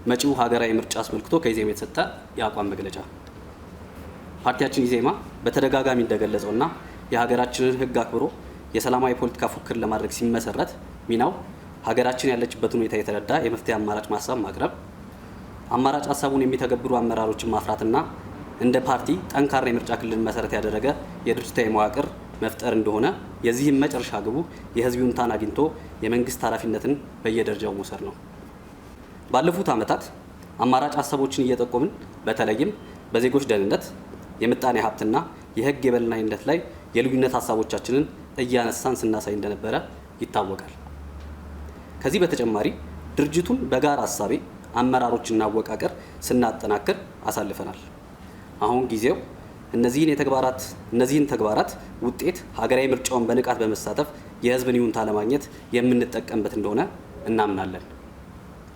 መጪው ሀገራዊ ምርጫ አስመልክቶ ከኢዜማ የተሰጠ የአቋም መግለጫ። ፓርቲያችን ኢዜማ በተደጋጋሚ እንደገለጸውና የሀገራችንን ሕግ አክብሮ የሰላማዊ ፖለቲካ ፉክክር ለማድረግ ሲመሰረት ሚናው ሀገራችን ያለችበትን ሁኔታ የተረዳ የመፍትሄ አማራጭ ማሳብ ማቅረብ፣ አማራጭ ሀሳቡን የሚተገብሩ አመራሮችን ማፍራትና እንደ ፓርቲ ጠንካራ የምርጫ ክልል መሰረት ያደረገ የድርጅታዊ መዋቅር መፍጠር እንደሆነ የዚህም መጨረሻ ግቡ የህዝብ ይሁንታን አግኝቶ የመንግስት ኃላፊነትን በየደረጃው መውሰድ ነው። ባለፉት ዓመታት አማራጭ ሀሳቦችን እየጠቆምን በተለይም በዜጎች ደህንነት፣ የምጣኔ ሀብትና የህግ የበላይነት ላይ የልዩነት ሀሳቦቻችንን እያነሳን ስናሳይ እንደነበረ ይታወቃል። ከዚህ በተጨማሪ ድርጅቱን በጋራ ሀሳቤ አመራሮችና አወቃቀር ስናጠናክር አሳልፈናል። አሁን ጊዜው እነዚህን ተግባራት ውጤት ሀገራዊ ምርጫውን በንቃት በመሳተፍ የህዝብን ይሁንታ ለማግኘት የምንጠቀምበት እንደሆነ እናምናለን።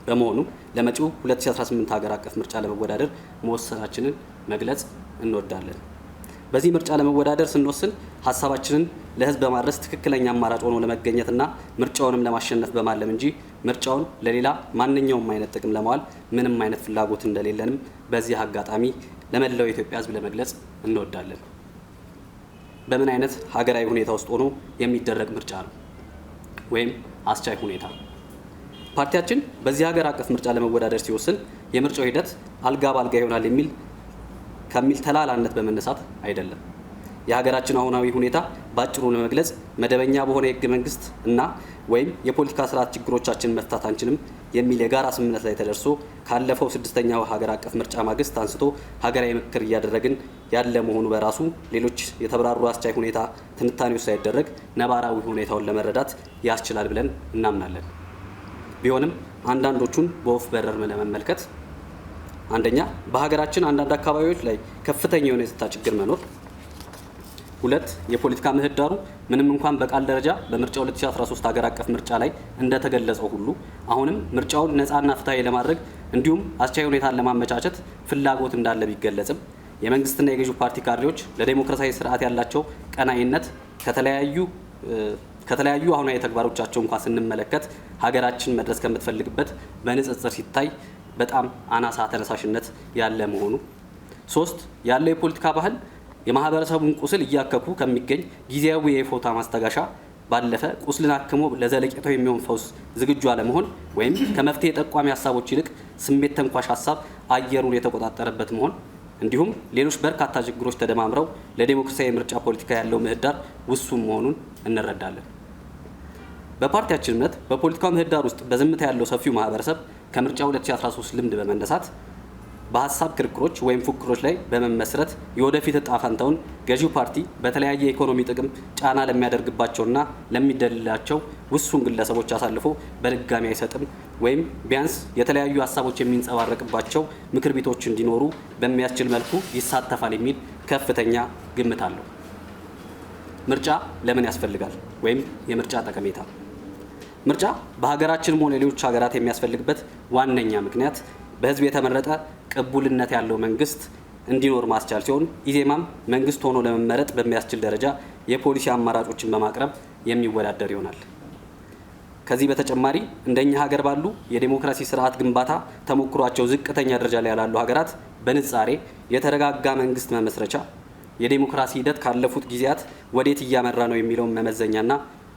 በመሆኑ ለመጪው 2018 ሀገር አቀፍ ምርጫ ለመወዳደር መወሰናችንን መግለጽ እንወዳለን። በዚህ ምርጫ ለመወዳደር ስንወስን ሀሳባችንን ለህዝብ በማድረስ ትክክለኛ አማራጭ ሆኖ ለመገኘትና ምርጫውንም ለማሸነፍ በማለም እንጂ ምርጫውን ለሌላ ማንኛውም አይነት ጥቅም ለማዋል ምንም አይነት ፍላጎት እንደሌለንም በዚህ አጋጣሚ ለመላው የኢትዮጵያ ህዝብ ለመግለጽ እንወዳለን። በምን አይነት ሀገራዊ ሁኔታ ውስጥ ሆኖ የሚደረግ ምርጫ ነው ወይም አስቻይ ሁኔታ? ፓርቲያችን በዚህ ሀገር አቀፍ ምርጫ ለመወዳደር ሲወስን የምርጫው ሂደት አልጋ ባልጋ ይሆናል ከሚል ተላላነት በመነሳት አይደለም። የሀገራችን አሁናዊ ሁኔታ ባጭሩ ለመግለጽ መደበኛ በሆነ የህገ መንግስት እና ወይም የፖለቲካ ስርዓት ችግሮቻችን መፍታት አንችልም የሚል የጋራ ስምምነት ላይ ተደርሶ ካለፈው 6ኛው ሀገር አቀፍ ምርጫ ማግስት አንስቶ ሀገራዊ ምክክር እያደረግን ያለ መሆኑ በራሱ ሌሎች የተብራሩ አስቻይ ሁኔታ ትንታኔዎች ሳይደረግ ነባራዊ ሁኔታውን ለመረዳት ያስችላል ብለን እናምናለን። ቢሆንም አንዳንዶቹን በወፍ በረር ለመመልከት፣ አንደኛ በሀገራችን አንዳንድ አካባቢዎች ላይ ከፍተኛ የሆነ የጸጥታ ችግር መኖር፣ 2 የፖለቲካ ምህዳሩ ምንም እንኳን በቃል ደረጃ በምርጫው 2013 ሀገር አቀፍ ምርጫ ላይ እንደተገለጸው ሁሉ አሁንም ምርጫውን ነፃና ፍትሐዊ ለማድረግ እንዲሁም አስቻይ ሁኔታን ለማመቻቸት ፍላጎት እንዳለ ቢገለጽም የመንግስትና የገዢው ፓርቲ ካድሬዎች ለዲሞክራሲያዊ ስርዓት ያላቸው ቀናኢነት ከተለያዩ አሁናዊ ተግባሮቻቸው እንኳን ስንመለከት ሀገራችን መድረስ ከምትፈልግበት በንጽጽር ሲታይ በጣም አናሳ ተነሳሽነት ያለ መሆኑ፣ 3 ያለው የፖለቲካ ባህል የማህበረሰቡን ቁስል እያከኩ ከሚገኝ ጊዜያዊ የፎታ ማስታገሻ ባለፈ ቁስልን አክሞ ለዘለቄታው የሚሆን ፈውስ ዝግጁ አለመሆን ወይም ከመፍትሄ ጠቋሚ ሀሳቦች ይልቅ ስሜት ተንኳሽ ሀሳብ አየሩን የተቆጣጠረበት መሆን እንዲሁም ሌሎች በርካታ ችግሮች ተደማምረው ለዲሞክራሲያዊ ምርጫ ፖለቲካ ያለው ምህዳር ውሱን መሆኑን እንረዳለን። በፓርቲያችን እምነት በፖለቲካው ምህዳር ውስጥ በዝምታ ያለው ሰፊው ማህበረሰብ ከምርጫ 2013 ልምድ በመነሳት በሀሳብ ክርክሮች ወይም ፉክክሮች ላይ በመመስረት የወደፊት እጣ ፈንታውን ገዢው ፓርቲ በተለያየ የኢኮኖሚ ጥቅም ጫና ለሚያደርግባቸውና ለሚደልላቸው ውሱን ግለሰቦች አሳልፎ በድጋሚ አይሰጥም ወይም ቢያንስ የተለያዩ ሀሳቦች የሚንጸባረቅባቸው ምክር ቤቶች እንዲኖሩ በሚያስችል መልኩ ይሳተፋል የሚል ከፍተኛ ግምት አለው። ምርጫ ለምን ያስፈልጋል ወይም የምርጫ ጠቀሜታ? ምርጫ በሀገራችንም ሆነ ሌሎች ሀገራት የሚያስፈልግበት ዋነኛ ምክንያት በህዝብ የተመረጠ ቅቡልነት ያለው መንግስት እንዲኖር ማስቻል ሲሆን ኢዜማም መንግስት ሆኖ ለመመረጥ በሚያስችል ደረጃ የፖሊሲ አማራጮችን በማቅረብ የሚወዳደር ይሆናል። ከዚህ በተጨማሪ እንደኛ ሀገር ባሉ የዲሞክራሲ ስርዓት ግንባታ ተሞክሯቸው ዝቅተኛ ደረጃ ላይ ያሉ ሀገራት በንጻሬ የተረጋጋ መንግስት መመስረቻ የዲሞክራሲ ሂደት ካለፉት ጊዜያት ወዴት እያመራ ነው የሚለውን መመዘኛና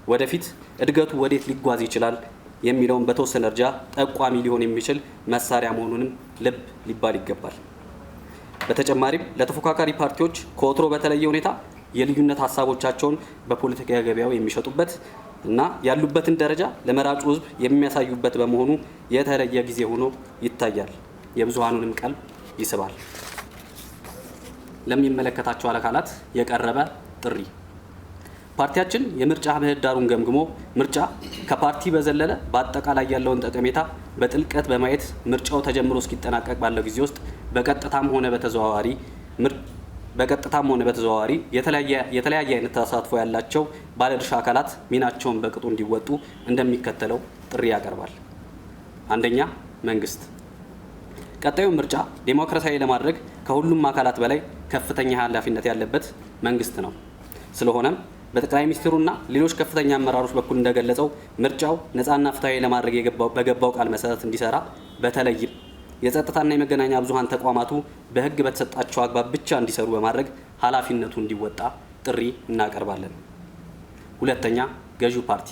ወደፊት እድገቱ ወዴት ሊጓዝ ይችላል የሚለውን በተወሰነ ደረጃ ጠቋሚ ሊሆን የሚችል መሳሪያ መሆኑንም ልብ ሊባል ይገባል። በተጨማሪም ለተፎካካሪ ፓርቲዎች ከወትሮ በተለየ ሁኔታ የልዩነት ሀሳቦቻቸውን በፖለቲካ ገበያው የሚሸጡበት እና ያሉበትን ደረጃ ለመራጩ ህዝብ የሚያሳዩበት በመሆኑ የተለየ ጊዜ ሆኖ ይታያል። የብዙሃኑንም ቀልብ ይስባል። ለሚመለከታቸው አካላት የቀረበ ጥሪ። ፓርቲያችን የምርጫ ምህዳሩን ገምግሞ ምርጫ ከፓርቲ በዘለለ በአጠቃላይ ያለውን ጠቀሜታ በጥልቀት በማየት ምርጫው ተጀምሮ እስኪጠናቀቅ ባለው ጊዜ ውስጥ በቀጥታም ሆነ በተዘዋዋሪ የተለያየ አይነት ተሳትፎ ያላቸው ባለድርሻ አካላት ሚናቸውን በቅጡ እንዲወጡ እንደሚከተለው ጥሪ ያቀርባል። አንደኛ፣ መንግስት ቀጣዩን ምርጫ ዴሞክራሲያዊ ለማድረግ ከሁሉም አካላት በላይ ከፍተኛ ኃላፊነት ያለበት መንግስት ነው። ስለሆነም በጠቅላይ ሚኒስትሩና ሌሎች ከፍተኛ አመራሮች በኩል እንደገለጸው ምርጫው ነፃና ፍትሃዊ ለማድረግ በገባው ቃል መሰረት እንዲሰራ በተለይም የጸጥታና የመገናኛ ብዙሃን ተቋማቱ በሕግ በተሰጣቸው አግባብ ብቻ እንዲሰሩ በማድረግ ኃላፊነቱ እንዲወጣ ጥሪ እናቀርባለን። ሁለተኛ፣ ገዢው ፓርቲ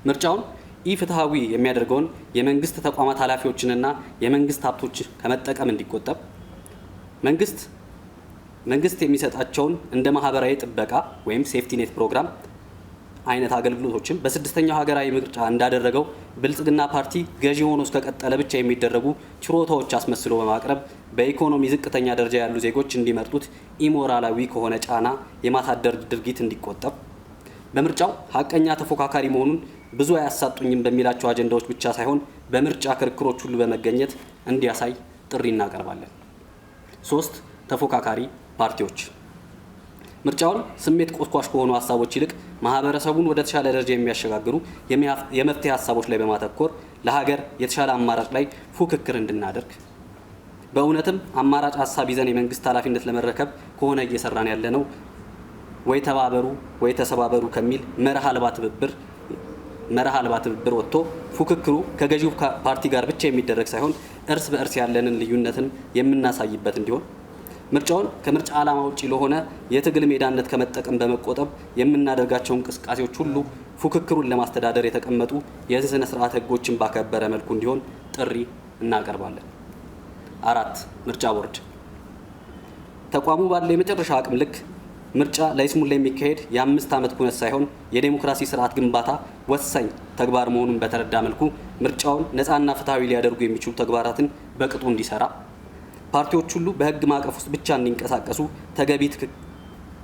ምርጫውን ኢፍትሐዊ የሚያደርገውን የመንግስት ተቋማት ኃላፊዎችንና የመንግስት ሀብቶች ከመጠቀም እንዲቆጠብ፣ መንግስት የሚሰጣቸውን እንደ ማህበራዊ ጥበቃ ወይም ሴፍቲ ኔት ፕሮግራም አይነት አገልግሎቶችን በስድስተኛው ሀገራዊ ምርጫ እንዳደረገው ብልጽግና ፓርቲ ገዢ ሆኖ እስከቀጠለ ብቻ የሚደረጉ ችሮታዎች አስመስሎ በማቅረብ በኢኮኖሚ ዝቅተኛ ደረጃ ያሉ ዜጎች እንዲመርጡት ኢሞራላዊ ከሆነ ጫና የማሳደር ድርጊት እንዲቆጠብ፣ በምርጫው ሀቀኛ ተፎካካሪ መሆኑን ብዙ አያሳጡኝም በሚላቸው አጀንዳዎች ብቻ ሳይሆን በምርጫ ክርክሮች ሁሉ በመገኘት እንዲያሳይ ጥሪ እናቀርባለን። 3. ተፎካካሪ ፓርቲዎች ምርጫውን ስሜት ቆስቋሽ ከሆኑ ሀሳቦች ይልቅ ማህበረሰቡን ወደ ተሻለ ደረጃ የሚያሸጋግሩ የመፍትሄ ሀሳቦች ላይ በማተኮር ለሀገር የተሻለ አማራጭ ላይ ፉክክር እንድናደርግ፣ በእውነትም አማራጭ ሀሳብ ይዘን የመንግስት ኃላፊነት ለመረከብ ከሆነ እየሰራን ያለነው ወይ ተባበሩ ወይ ተሰባበሩ ከሚል መርህ አልባ ትብብር ወጥቶ ፉክክሩ ከገዢው ፓርቲ ጋር ብቻ የሚደረግ ሳይሆን እርስ በእርስ ያለንን ልዩነትን የምናሳይበት እንዲሆን፣ ምርጫውን ከምርጫ ዓላማ ውጪ ለሆነ የትግል ሜዳነት ከመጠቀም በመቆጠብ የምናደርጋቸው እንቅስቃሴዎች ሁሉ ፉክክሩን ለማስተዳደር የተቀመጡ የስነ ስርዓት ህጎችን ባከበረ መልኩ እንዲሆን ጥሪ እናቀርባለን። 4. ምርጫ ቦርድ ተቋሙ ባለው የመጨረሻ አቅም ልክ ምርጫ ለይስሙላ የሚካሄድ የ5 ዓመት ኩነት ሳይሆን የዴሞክራሲ ስርዓት ግንባታ ወሳኝ ተግባር መሆኑን በተረዳ መልኩ ምርጫውን ነፃና ፍትሐዊ ሊያደርጉ የሚችሉ ተግባራትን በቅጡ እንዲሰራ፣ ፓርቲዎች ሁሉ በህግ ማዕቀፍ ውስጥ ብቻ እንዲንቀሳቀሱ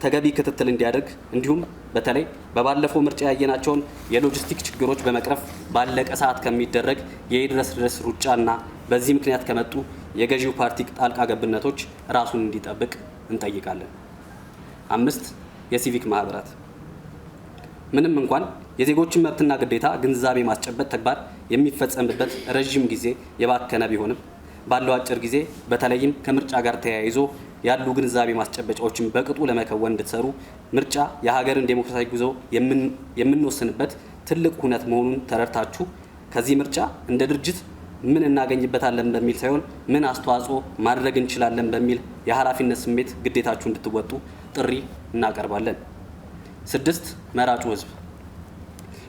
ተገቢ ክትትል እንዲያደርግ፣ እንዲሁም በተለይ በባለፈው ምርጫ ያየናቸውን የሎጂስቲክ ችግሮች በመቅረፍ ባለቀ ሰዓት ከሚደረግ የይድረስ ሩጫና በዚህ ምክንያት ከመጡ የገዢው ፓርቲ ጣልቃ ገብነቶች ራሱን እንዲጠብቅ እንጠይቃለን። 5. የሲቪክ ማህበራት ምንም እንኳን የዜጎችን መብትና ግዴታ ግንዛቤ ማስጨበጥ ተግባር የሚፈጸምበት ረዥም ጊዜ የባከነ ቢሆንም ባለው አጭር ጊዜ በተለይም ከምርጫ ጋር ተያይዞ ያሉ ግንዛቤ ማስጨበጫዎችን በቅጡ ለመከወን እንድትሰሩ፣ ምርጫ የሀገርን ዴሞክራሲያዊ ጉዞ የምንወስንበት ትልቅ ሁነት መሆኑን ተረድታችሁ ከዚህ ምርጫ እንደ ድርጅት ምን እናገኝበታለን በሚል ሳይሆን ምን አስተዋጽኦ ማድረግ እንችላለን በሚል የኃላፊነት ስሜት ግዴታችሁ እንድትወጡ ጥሪ እናቀርባለን። 6. መራጩ ህዝብ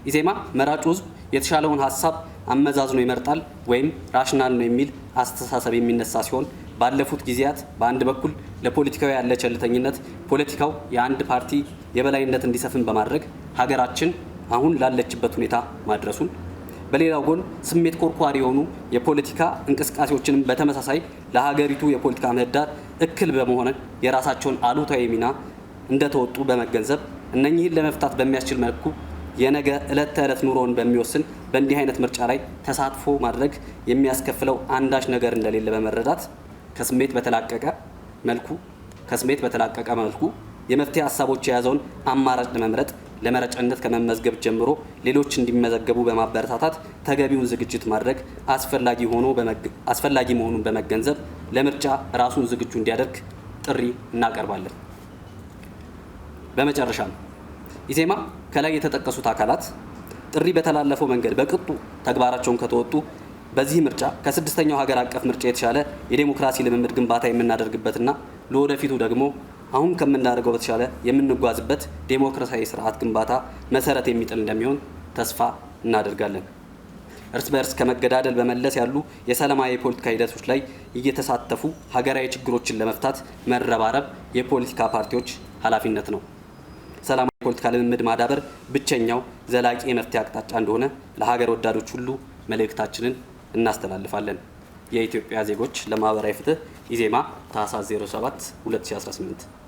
ኢዜማ መራጩ ህዝብ የተሻለውን ሀሳብ አመዛዝኖ ይመርጣል ወይም ራሽናል ነው የሚል አስተሳሰብ የሚነሳ ሲሆን ባለፉት ጊዜያት በአንድ በኩል ለፖለቲካው ያለ ቸልተኝነት ፖለቲካው የአንድ ፓርቲ የበላይነት እንዲሰፍን በማድረግ ሀገራችን አሁን ላለችበት ሁኔታ ማድረሱን፣ በሌላው ጎን ስሜት ኮርኳሪ የሆኑ የፖለቲካ እንቅስቃሴዎችንም በተመሳሳይ ለሀገሪቱ የፖለቲካ ምህዳር እክል በመሆን የራሳቸውን አሉታዊ ሚና እንደተወጡ በመገንዘብ እነኚህን ለመፍታት በሚያስችል መልኩ የነገ ዕለት ተዕለት ኑሮውን በሚወስን በእንዲህ አይነት ምርጫ ላይ ተሳትፎ ማድረግ የሚያስከፍለው አንዳች ነገር እንደሌለ በመረዳት ከስሜት በተላቀቀ መልኩ የመፍትሄ ሀሳቦች የያዘውን አማራጭ ለመምረጥ ለመረጫነት ከመመዝገብ ጀምሮ ሌሎች እንዲመዘገቡ በማበረታታት ተገቢውን ዝግጅት ማድረግ አስፈላጊ መሆኑን በመገንዘብ ለምርጫ ራሱን ዝግጁ እንዲያደርግ ጥሪ እናቀርባለን። በመጨረሻም ኢዜማ ከላይ የተጠቀሱት አካላት ጥሪ በተላለፈው መንገድ በቅጡ ተግባራቸውን ከተወጡ በዚህ ምርጫ ከስድስተኛው ሀገር አቀፍ ምርጫ የተሻለ የዴሞክራሲ ልምምድ ግንባታ የምናደርግበትና ለወደፊቱ ደግሞ አሁን ከምናደርገው በተሻለ የምንጓዝበት ዴሞክራሲያዊ ስርዓት ግንባታ መሰረት የሚጥል እንደሚሆን ተስፋ እናደርጋለን። እርስ በርስ ከመገዳደል በመለስ ያሉ የሰላማዊ የፖለቲካ ሂደቶች ላይ እየተሳተፉ ሀገራዊ ችግሮችን ለመፍታት መረባረብ የፖለቲካ ፓርቲዎች ኃላፊነት ነው። ሰላማዊ የፖለቲካ ልምምድ ማዳበር ብቸኛው ዘላቂ የመፍትሄ አቅጣጫ እንደሆነ ለሀገር ወዳዶች ሁሉ መልእክታችንን እናስተላልፋለን። የኢትዮጵያ ዜጎች ለማህበራዊ ፍትህ ኢዜማ ታህሳስ 07 2018